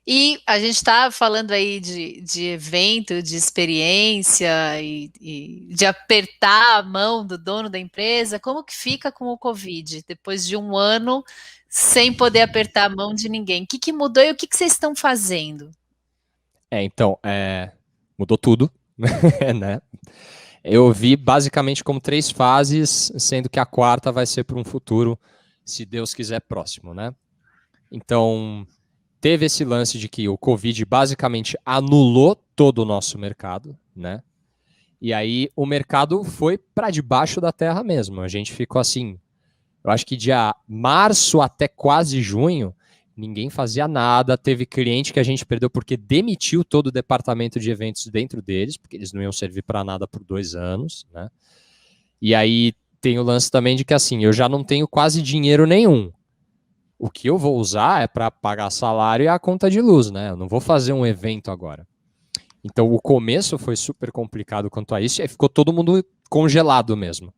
E a gente está falando aí de evento, de experiência e de apertar a mão do dono da empresa. Como que fica com o Covid, depois de um ano sem poder apertar a mão de ninguém? O que que mudou e o que que vocês estão fazendo? Então, mudou tudo, né? Eu vi basicamente como três fases, sendo que a quarta vai ser para um futuro, se Deus quiser, próximo, né? Então, teve esse lance de que o Covid basicamente anulou todo o nosso mercado, né? E aí o mercado foi para debaixo da terra mesmo. A gente ficou assim, eu acho que de março até quase junho, ninguém fazia nada. Teve cliente que a gente perdeu porque demitiu todo o departamento de eventos dentro deles, porque eles não iam servir para nada por 2 anos, né? E aí tem o lance também de que assim, eu já não tenho quase dinheiro nenhum. O que eu vou usar é para pagar salário e a conta de luz, né? Eu não vou fazer um evento agora. Então o começo foi super complicado quanto a isso, e aí ficou todo mundo congelado mesmo.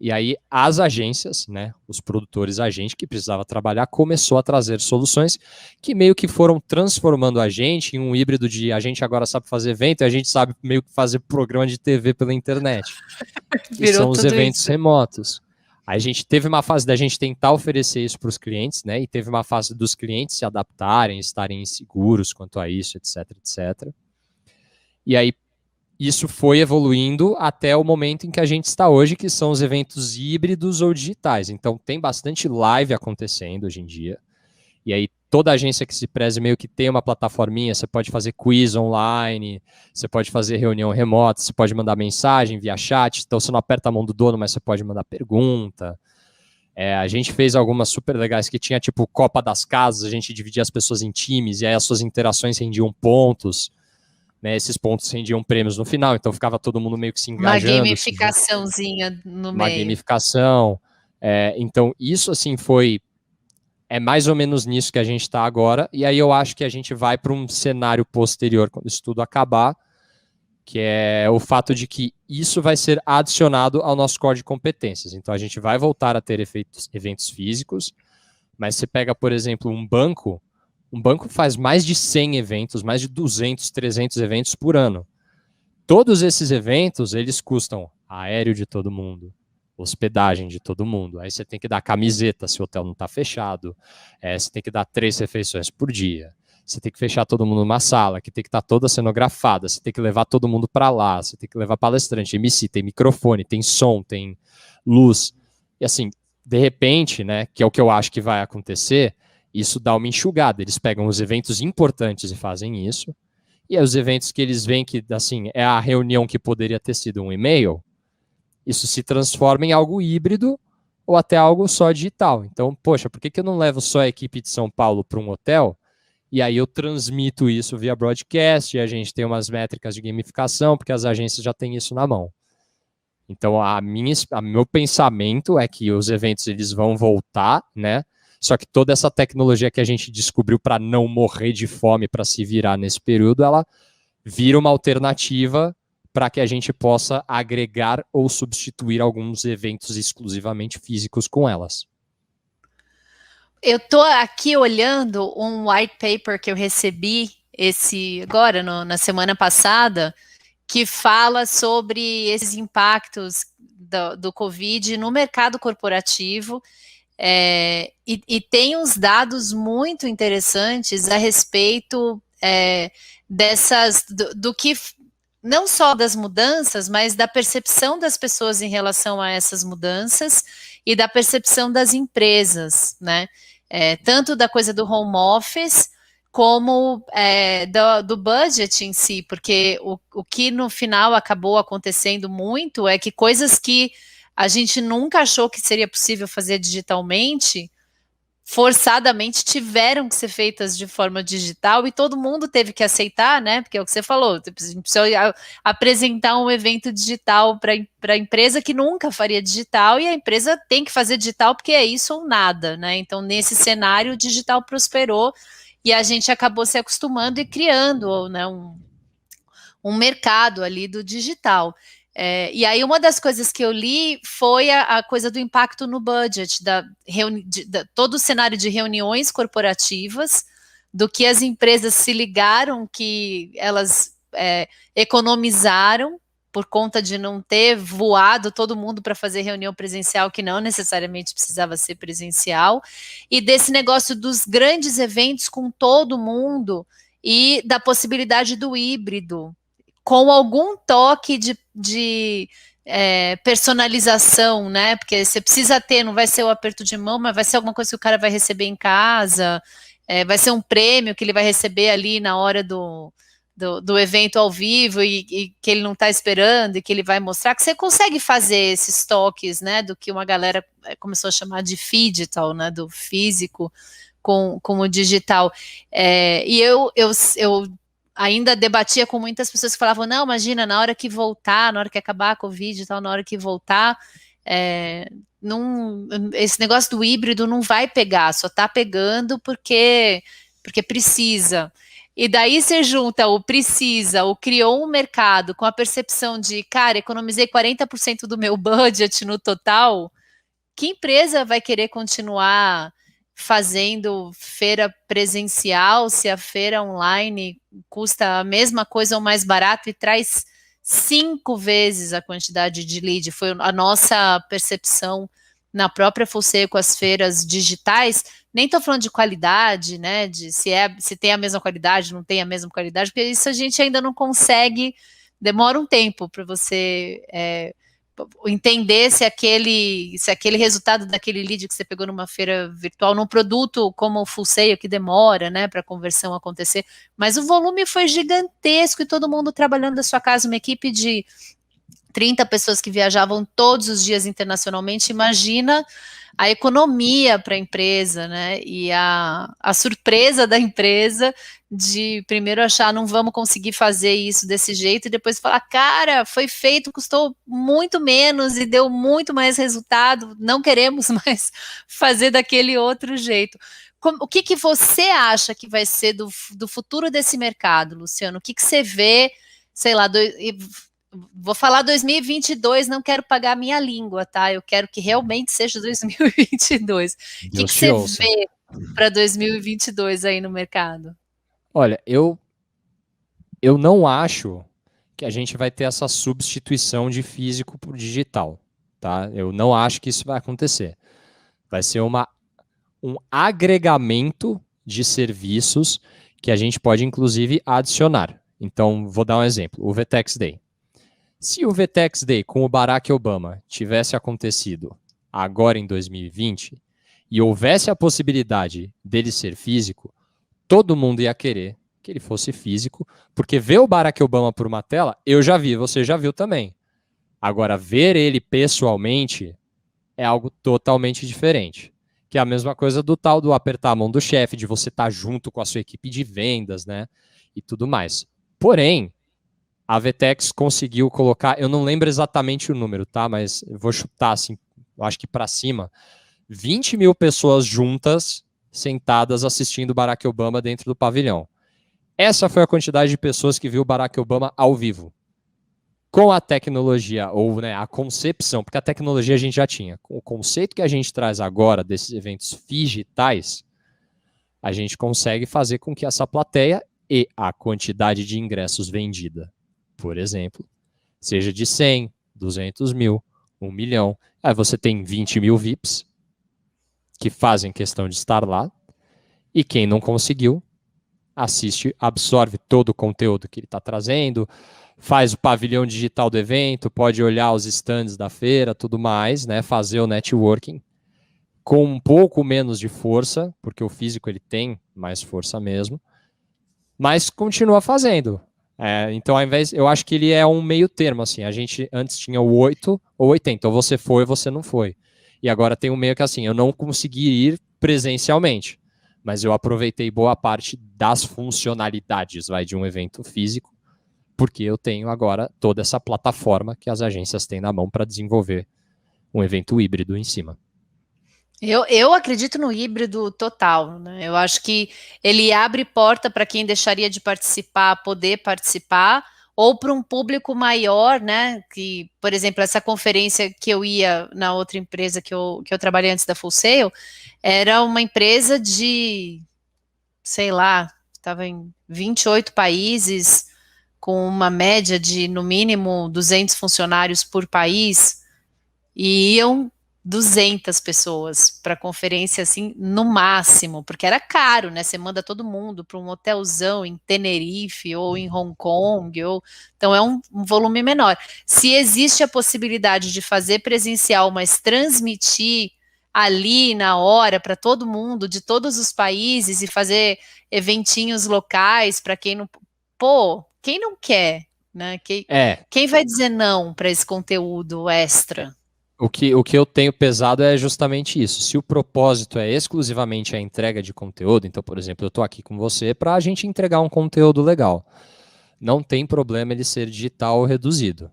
E aí as agências, né, os produtores agentes que precisava trabalhar, começou a trazer soluções que meio que foram transformando a gente em um híbrido de a gente agora sabe fazer evento e a gente sabe meio que fazer programa de TV pela internet, que Virou são os tudo eventos isso. remotos. Aí a gente teve uma fase da gente tentar oferecer isso para os clientes, né? E teve uma fase dos clientes se adaptarem, estarem inseguros quanto a isso, etc, etc. E aí isso foi evoluindo até o momento em que a gente está hoje, que são os eventos híbridos ou digitais. Então tem bastante live acontecendo hoje em dia. E aí toda agência que se preze meio que tem uma plataforminha, você pode fazer quiz online, você pode fazer reunião remota, você pode mandar mensagem via chat, então você não aperta a mão do dono, mas você pode mandar pergunta. A gente fez algumas super legais que tinha tipo Copa das Casas, a gente dividia as pessoas em times e aí as suas interações rendiam pontos, né? Esses pontos rendiam prêmios no final, então ficava todo mundo meio que se Uma engajando, gamificaçãozinha no uma meio. gamificação. Então isso assim é mais ou menos nisso que a gente está agora, e aí eu acho que a gente vai para um cenário posterior, quando isso tudo acabar, que é o fato de que isso vai ser adicionado ao nosso core de competências. Então a gente vai voltar a ter eventos físicos, mas você pega, por exemplo, um banco faz mais de 100 eventos, mais de 200, 300 eventos por ano. Todos esses eventos, eles custam aéreo de todo mundo, hospedagem de todo mundo. Aí você tem que dar camiseta se o hotel não está fechado. Você tem que dar 3 refeições por dia. Você tem que fechar todo mundo numa sala, que tem que estar toda cenografada. Você tem que levar todo mundo para lá. Você tem que levar palestrante, MC, tem microfone, tem som, tem luz. E assim, de repente, né, que é o que eu acho que vai acontecer, isso dá uma enxugada. Eles pegam os eventos importantes e fazem isso. E aí os eventos que eles veem que, assim, é a reunião que poderia ter sido um e-mail, isso se transforma em algo híbrido ou até algo só digital. Então, poxa, por que, que eu não levo só a equipe de São Paulo para um hotel e aí eu transmito isso via broadcast e a gente tem umas métricas de gamificação, porque as agências já têm isso na mão. Então, meu pensamento é que os eventos eles vão voltar, né? Só que toda essa tecnologia que a gente descobriu para não morrer de fome, para se virar nesse período, ela vira uma alternativa para que a gente possa agregar ou substituir alguns eventos exclusivamente físicos com elas. Eu estou aqui olhando um white paper que eu recebi agora na semana passada, que fala sobre esses impactos do Covid no mercado corporativo. E tem uns dados muito interessantes a respeito do que não só das mudanças, mas da percepção das pessoas em relação a essas mudanças e da percepção das empresas, né? Tanto da coisa do home office como do budget em si, porque o que no final acabou acontecendo muito é que coisas que a gente nunca achou que seria possível fazer digitalmente, forçadamente tiveram que ser feitas de forma digital e todo mundo teve que aceitar, né? Porque é o que você falou, a gente precisa apresentar um evento digital para a empresa que nunca faria digital e a empresa tem que fazer digital porque é isso ou nada, né? Então, nesse cenário, o digital prosperou e a gente acabou se acostumando e criando, né, um mercado ali do digital. E aí uma das coisas que eu li foi a coisa do impacto no budget, todo o cenário de reuniões corporativas, do que as empresas se ligaram que elas economizaram por conta de não ter voado todo mundo para fazer reunião presencial, que não necessariamente precisava ser presencial, e desse negócio dos grandes eventos com todo mundo e da possibilidade do híbrido, com algum toque de personalização, né? Porque você precisa ter, não vai ser o aperto de mão, mas vai ser alguma coisa que o cara vai receber em casa, vai ser um prêmio que ele vai receber ali na hora do evento ao vivo e que ele não está esperando e que ele vai mostrar, que você consegue fazer esses toques, né, do que uma galera começou a chamar de digital, né, do físico com o digital. E eu ainda debatia com muitas pessoas que falavam, não, imagina, na hora que voltar, na hora que acabar a Covid e tal, na hora que voltar, esse negócio do híbrido não vai pegar, só está pegando porque precisa. E daí você junta o precisa, o criou um mercado com a percepção de, cara, economizei 40% do meu budget no total, que empresa vai querer continuar fazendo feira presencial se a feira online custa a mesma coisa ou mais barato e traz 5 vezes a quantidade de lead? Foi a nossa percepção na própria Full com as feiras digitais. Nem estou falando de qualidade, né? De se tem a mesma qualidade, não tem a mesma qualidade, porque isso a gente ainda não consegue, demora um tempo para você entender se aquele resultado daquele lead que você pegou numa feira virtual, num produto como o Full Sail, que demora, né, para a conversão acontecer, mas o volume foi gigantesco e todo mundo trabalhando da sua casa, uma equipe de 30 pessoas que viajavam todos os dias internacionalmente. Imagina a economia para a empresa, né? E a surpresa da empresa de primeiro achar não vamos conseguir fazer isso desse jeito e depois falar, cara, foi feito, custou muito menos e deu muito mais resultado, não queremos mais fazer daquele outro jeito. O que você acha que vai ser do futuro desse mercado, Luciano? O que você vê, sei lá, vou falar 2022, não quero pagar a minha língua, tá? Eu quero que realmente seja 2022. O que você vê para 2022 aí no mercado? Olha, eu não acho que a gente vai ter essa substituição de físico por digital, tá? Eu não acho que isso vai acontecer. Vai ser um agregamento de serviços que a gente pode, inclusive, adicionar. Então, vou dar um exemplo, o VTEX Day. Se o VTEX Day com o Barack Obama tivesse acontecido agora em 2020 e houvesse a possibilidade dele ser físico, todo mundo ia querer que ele fosse físico, porque ver o Barack Obama por uma tela, eu já vi, você já viu também. Agora, ver ele pessoalmente é algo totalmente diferente. Que é a mesma coisa do tal do apertar a mão do chefe, de você estar junto com a sua equipe de vendas, né? E tudo mais. Porém, a VTEX conseguiu colocar, eu não lembro exatamente o número, tá? Mas eu vou chutar assim, eu acho que para cima, 20 mil pessoas juntas, sentadas assistindo Barack Obama dentro do pavilhão. Essa foi a quantidade de pessoas que viu Barack Obama ao vivo. Com a tecnologia, ou né, a concepção, porque a tecnologia a gente já tinha, com o conceito que a gente traz agora desses eventos digitais, a gente consegue fazer com que essa plateia e a quantidade de ingressos vendida, por exemplo, seja de 100, 200 mil, 1 milhão. Aí você tem 20 mil VIPs que fazem questão de estar lá, e quem não conseguiu, assiste, absorve todo o conteúdo que ele está trazendo, faz o pavilhão digital do evento, pode olhar os stands da feira, tudo mais, né? Fazer o networking com um pouco menos de força, porque o físico ele tem mais força mesmo, mas continua fazendo. Então, ao invés, eu acho que ele é um meio termo, assim, a gente antes tinha o 8 ou 80, ou você foi ou você não foi. E agora tem um meio que assim, eu não consegui ir presencialmente, mas eu aproveitei boa parte das funcionalidades de um evento físico, porque eu tenho agora toda essa plataforma que as agências têm na mão para desenvolver um evento híbrido em cima. Eu acredito no híbrido total, né? Eu acho que ele abre porta para quem deixaria de participar, poder participar, ou para um público maior, né? Que, por exemplo, essa conferência que eu ia na outra empresa que eu trabalhei antes da Full Sail, era uma empresa de sei lá, estava em 28 países, com uma média de, no mínimo, 200 funcionários por país, e iam 200 pessoas para conferência, assim, no máximo, porque era caro, né? Você manda todo mundo para um hotelzão em Tenerife ou em Hong Kong, então é um volume menor. Se existe a possibilidade de fazer presencial, mas transmitir ali na hora para todo mundo de todos os países e fazer eventinhos locais para quem não, pô, quem não quer, né? Quem vai dizer não para esse conteúdo extra? O que eu tenho pesado é justamente isso. Se o propósito é exclusivamente a entrega de conteúdo, então, por exemplo, eu estou aqui com você para a gente entregar um conteúdo legal. Não tem problema ele ser digital ou reduzido.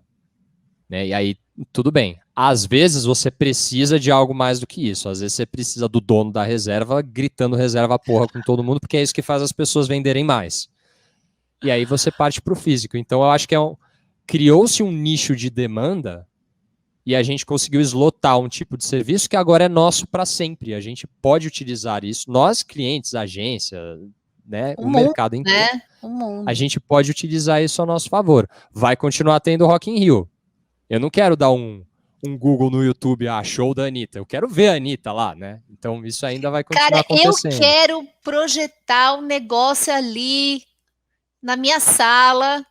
Né? E aí, tudo bem. Às vezes você precisa de algo mais do que isso. Às vezes você precisa do dono da reserva gritando reserva porra com todo mundo, porque é isso que faz as pessoas venderem mais. E aí você parte para o físico. Então eu acho que criou-se um nicho de demanda e a gente conseguiu eslotar um tipo de serviço que agora é nosso para sempre. A gente pode utilizar isso. Nós, clientes, agência, né, o mercado inteiro, né? a gente pode utilizar isso a nosso favor. Vai continuar tendo Rock in Rio. Eu não quero dar um Google no YouTube, show da Anitta. Eu quero ver a Anitta lá, né? Então isso ainda vai continuar acontecendo. Eu quero projetar um negócio ali na minha sala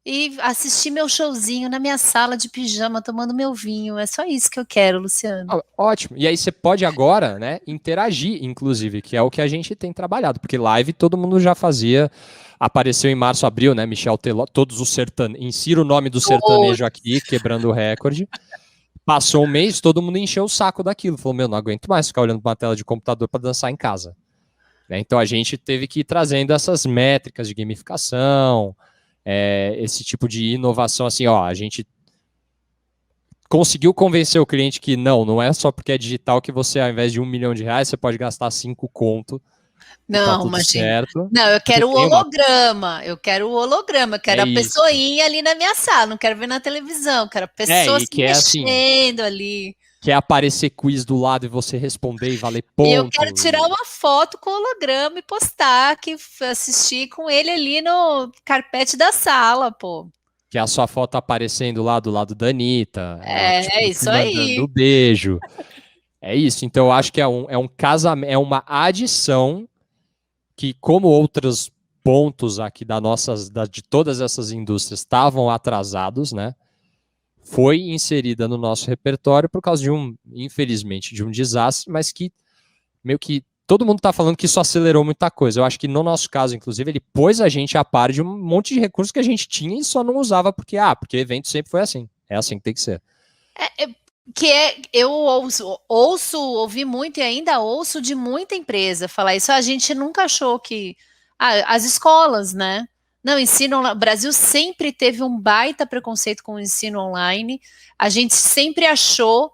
e assistir meu showzinho na minha sala de pijama, tomando meu vinho. É só isso que eu quero, Luciano. Ótimo. E aí você pode agora, né, interagir, inclusive, que é o que a gente tem trabalhado, porque live todo mundo já fazia. Apareceu em março, abril, né, Michel Teló, todos os sertanejos. Insira o nome do sertanejo aqui, quebrando o recorde. Passou um mês, todo mundo encheu o saco daquilo. Falou, meu, não aguento mais ficar olhando para uma tela de computador para dançar em casa. Né? Então a gente teve que ir trazendo essas métricas de gamificação, esse tipo de inovação, assim, a gente conseguiu convencer o cliente que não é só porque é digital que você, ao invés de R$1 milhão, você pode gastar 5 conto. Não, tá tudo certo. Não, eu quero o holograma. Eu quero o holograma, quero a pessoinha ali na minha sala, não quero ver na televisão, quero a pessoa se mexendo ali. Quer aparecer quiz do lado e você responder e valer ponto. E eu quero tirar uma foto com o holograma e postar que assisti com ele ali no carpete da sala, pô. Que é a sua foto aparecendo lá do lado da Anitta. Isso aí. Mandando beijo. É isso. Então, eu acho que é um casamento, é uma adição que, como outros pontos aqui de todas essas indústrias estavam atrasados, né? Foi inserida no nosso repertório por causa infelizmente, de um desastre, mas que meio que todo mundo está falando que isso acelerou muita coisa. Eu acho que no nosso caso, inclusive, ele pôs a gente a par de um monte de recursos que a gente tinha e só não usava porque evento sempre foi assim. É assim que tem que ser. Eu ouvi muito e ainda ouço de muita empresa falar isso. A gente nunca achou que as escolas, né? Não, o Brasil sempre teve um baita preconceito com o ensino online. A gente sempre achou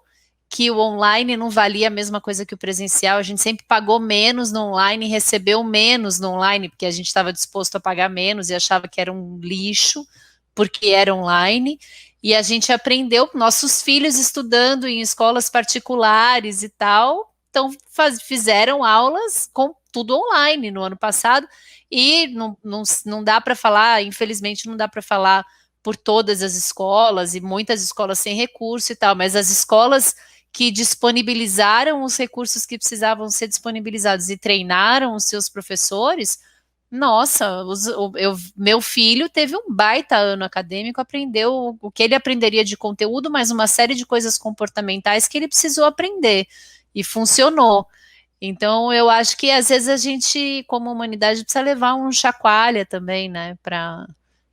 que o online não valia a mesma coisa que o presencial. A gente sempre pagou menos no online e recebeu menos no online, porque a gente estava disposto a pagar menos e achava que era um lixo, porque era online. E a gente aprendeu, nossos filhos estudando em escolas particulares e tal, então fizeram aulas com tudo online no ano passado. E não dá para falar, infelizmente, não dá para falar por todas as escolas, e muitas escolas sem recurso e tal, mas as escolas que disponibilizaram os recursos que precisavam ser disponibilizados e treinaram os seus professores, nossa, meu filho teve um baita ano acadêmico, aprendeu o que ele aprenderia de conteúdo, mas uma série de coisas comportamentais que ele precisou aprender, e funcionou. Então, eu acho que às vezes a gente, como humanidade, precisa levar um chacoalha também, né?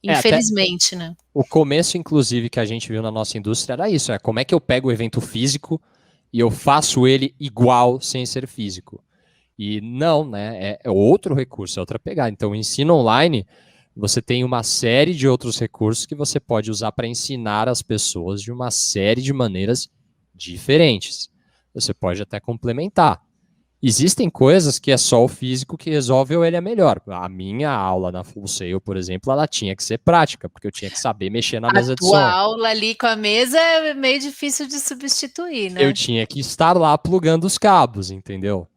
Infelizmente, né? O começo, inclusive, que a gente viu na nossa indústria era isso: como é que eu pego o evento físico e eu faço ele igual sem ser físico? E não, né? É outro recurso, é outra pegada. Então, o ensino online, você tem uma série de outros recursos que você pode usar para ensinar as pessoas de uma série de maneiras diferentes. Você pode até complementar. Existem coisas que é só o físico que resolve ou ele é melhor. A minha aula na Full Sail, por exemplo, ela tinha que ser prática, porque eu tinha que saber mexer na mesa de som. A aula ali com a mesa é meio difícil de substituir, né? Eu tinha que estar lá plugando os cabos, entendeu?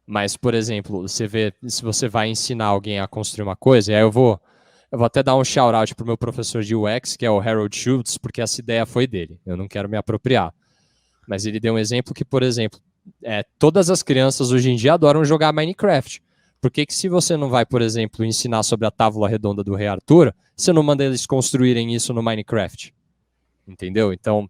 Mas, por exemplo, você vê, se você vai ensinar alguém a construir uma coisa, e aí eu vou até dar um shout-out pro meu professor de UX, que é o Harold Schultz, porque essa ideia foi dele. Eu não quero me apropriar. Mas ele deu um exemplo que, por exemplo, todas as crianças hoje em dia adoram jogar Minecraft. Por que se você não vai, por exemplo, ensinar sobre a tábua redonda do Rei Arthur, você não manda eles construírem isso no Minecraft? Entendeu? Então,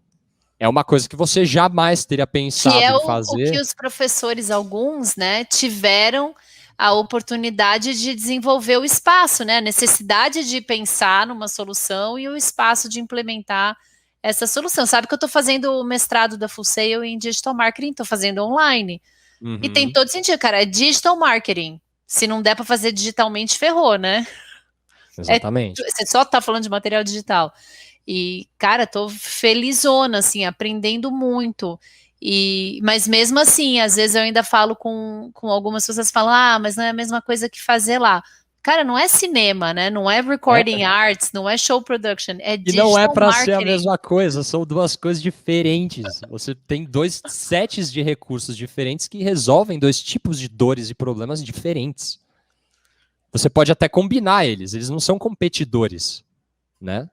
é uma coisa que você jamais teria Que pensado é em o que fazer. os professores, alguns, né, tiveram a oportunidade de desenvolver o espaço, né, a necessidade de pensar numa solução e o espaço de implementar essa solução. Sabe que eu estou fazendo o mestrado da Full Sail em Digital Marketing, estou fazendo online. E tem Uhum, todo sentido, cara, é Digital Marketing. Se não der para fazer digitalmente, ferrou, né? exatamente. Você só está falando de material digital. E, cara, tô felizona, assim, aprendendo muito. Mas mesmo assim, às vezes eu ainda falo com algumas pessoas que falam, mas não é a mesma coisa que fazer lá. Cara, não é cinema, né? Não é recording É, arts, não é show production, é e não é digital para ser a marketing. mesma coisa, são duas coisas diferentes. Você tem dois sets de recursos diferentes que resolvem dois tipos de dores e problemas diferentes. Você pode até combinar eles não são competidores, né?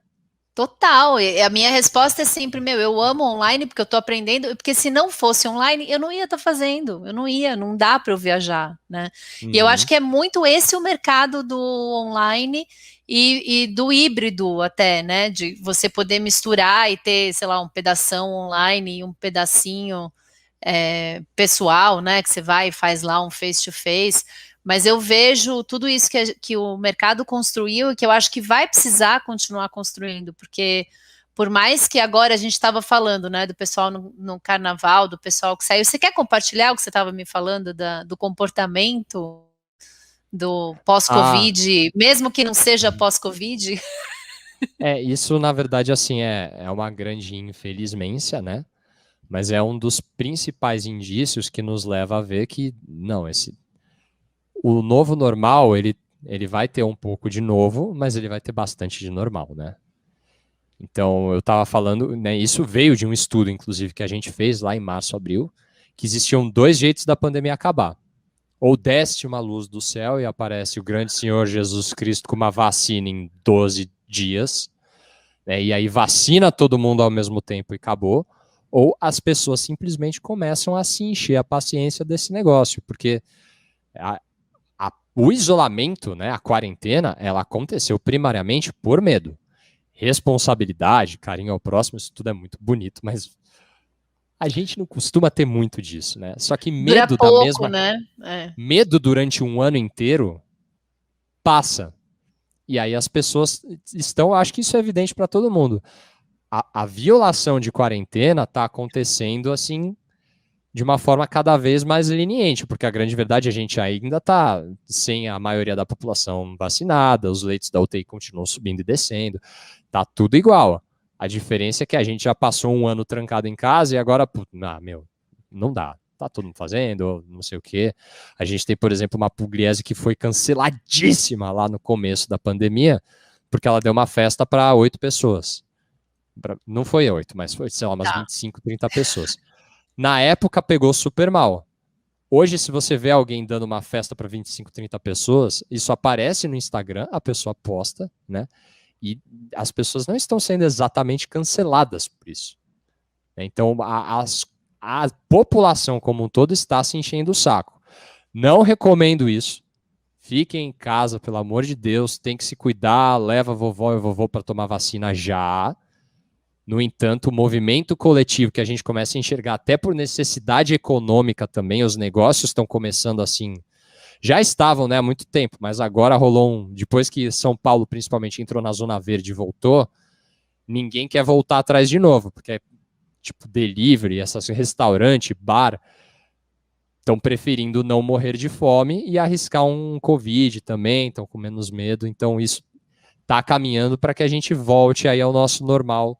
Total, e a minha resposta é sempre, eu amo online porque eu tô aprendendo, porque se não fosse online, eu não ia estar fazendo, eu não ia, não dá para eu viajar, né? E eu acho Uhum. que é muito esse o mercado do online e do híbrido até, né? De você poder misturar e ter, sei lá, um pedação online e um pedacinho pessoal, né? Que você vai e faz lá um face-to-face. Mas eu vejo tudo isso que o mercado construiu e que eu acho que vai precisar continuar construindo, porque por mais que agora a gente estava falando, né, do pessoal no carnaval, do pessoal que saiu, você quer compartilhar o que você estava me falando do comportamento do Ah, pós-Covid, mesmo que não seja pós-Covid? isso na verdade assim é uma grande infelizmente, né? Mas é um dos principais indícios que nos leva a ver que não, o novo normal ele vai ter um pouco de novo, mas ele vai ter bastante de normal, né? Então eu estava falando, né? Isso veio de um estudo, inclusive, que a gente fez lá em março, abril, que existiam dois jeitos da pandemia acabar. Ou desce uma luz do céu e aparece o grande Senhor Jesus Cristo com uma vacina em 12 dias, né, e aí vacina todo mundo ao mesmo tempo e acabou, ou as pessoas simplesmente começam a se encher a paciência desse negócio, porque o isolamento, né, a quarentena, ela aconteceu primariamente por medo. Responsabilidade, carinho ao próximo, isso tudo é muito bonito, mas a gente não costuma ter muito disso, né? Só que Dura pouco, né? medo durante um ano inteiro passa. E aí as pessoas estão, acho que isso é evidente para todo mundo. A violação de quarentena está acontecendo assim de uma forma cada vez mais leniente, porque a grande verdade é que a gente ainda está sem a maioria da população vacinada, os leitos da UTI continuam subindo e descendo, tá tudo igual. A diferença é que a gente já passou um ano trancado em casa e agora, não dá. Tá todo mundo fazendo, não sei o quê. A gente tem, por exemplo, uma Pugliese que foi canceladíssima lá no começo da pandemia, porque ela deu uma festa para 8 pessoas. Não foi 8, mas foi, sei lá, umas Tá. 25, 30 pessoas. Na época pegou super mal. Hoje, se você vê alguém dando uma festa para 25, 30 pessoas, isso aparece no Instagram, a pessoa posta, né? E as pessoas não estão sendo exatamente canceladas por isso. Então, a população como um todo está se enchendo o saco. Não recomendo isso. Fiquem em casa, pelo amor de Deus, tem que se cuidar, leva a vovó e o vovô para tomar vacina já. No entanto, o movimento coletivo que a gente começa a enxergar, até por necessidade econômica também, os negócios estão começando assim. Já estavam, né, há muito tempo, mas agora rolou depois que São Paulo, principalmente, entrou na Zona Verde e voltou, ninguém quer voltar atrás de novo, porque é tipo delivery, restaurante, bar, estão preferindo não morrer de fome e arriscar um Covid também, estão com menos medo. Então, isso está caminhando para que a gente volte aí ao nosso normal,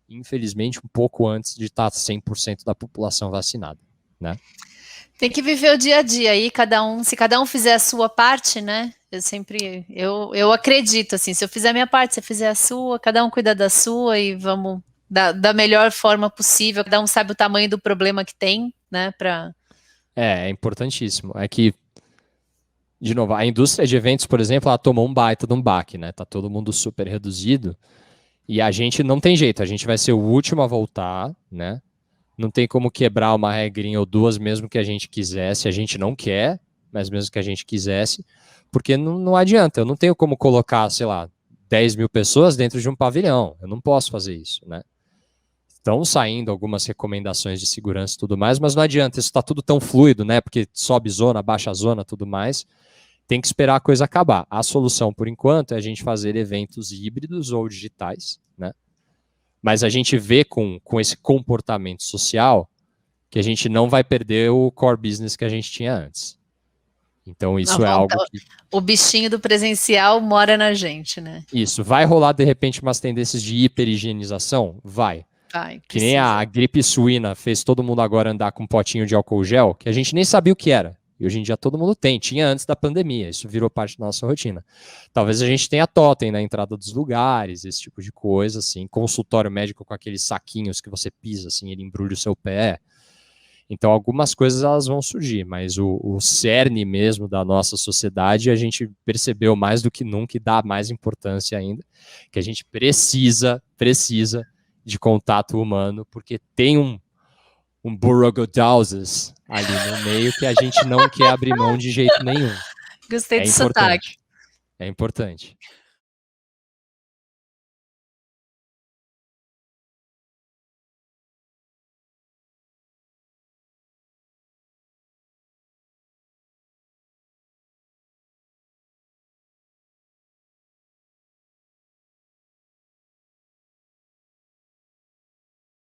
infelizmente, um pouco antes de estar 100% da população vacinada, né? Tem que viver o dia a dia aí, se cada um fizer a sua parte, né? Eu acredito, assim, se eu fizer a minha parte, se você fizer a sua, cada um cuida da sua e vamos da melhor forma possível, cada um sabe o tamanho do problema que tem, né, É importantíssimo. É que, de novo, a indústria de eventos, por exemplo, ela tomou um baita de um baque, né? Tá todo mundo super reduzido. E a gente não tem jeito, a gente vai ser o último a voltar, né? Não tem como quebrar uma regrinha ou duas, mesmo que a gente quisesse. A gente não quer, mas mesmo que a gente quisesse, porque não adianta. Eu não tenho como colocar, sei lá, 10 mil pessoas dentro de um pavilhão. Eu não posso fazer isso, né? Estão saindo algumas recomendações de segurança e tudo mais, mas não adianta. Isso está tudo tão fluido, né? Porque sobe zona, baixa zona, tudo mais. Tem que esperar a coisa acabar. A solução, por enquanto, é a gente fazer eventos híbridos ou digitais, né? Mas a gente vê com esse comportamento social que a gente não vai perder o core business que a gente tinha antes. Então, isso é algo que... O bichinho do presencial mora na gente, né? Isso. Vai rolar, de repente, umas tendências de hiperhigienização? Vai. Vai, que nem a gripe suína fez todo mundo agora andar com um potinho de álcool gel, que a gente nem sabia o que era. E hoje em dia todo mundo tem. Tinha antes da pandemia. Isso virou parte da nossa rotina. Talvez a gente tenha totem na entrada dos lugares, esse tipo de coisa, assim. Consultório médico com aqueles saquinhos que você pisa, assim, ele embrulha o seu pé. Então, algumas coisas elas vão surgir, mas o cerne mesmo da nossa sociedade, a gente percebeu mais do que nunca e dá mais importância ainda, que a gente precisa de contato humano, porque tem um borogodauses ali no meio que a gente não quer abrir mão de jeito nenhum. Gostei do importante. sotaque. É importante.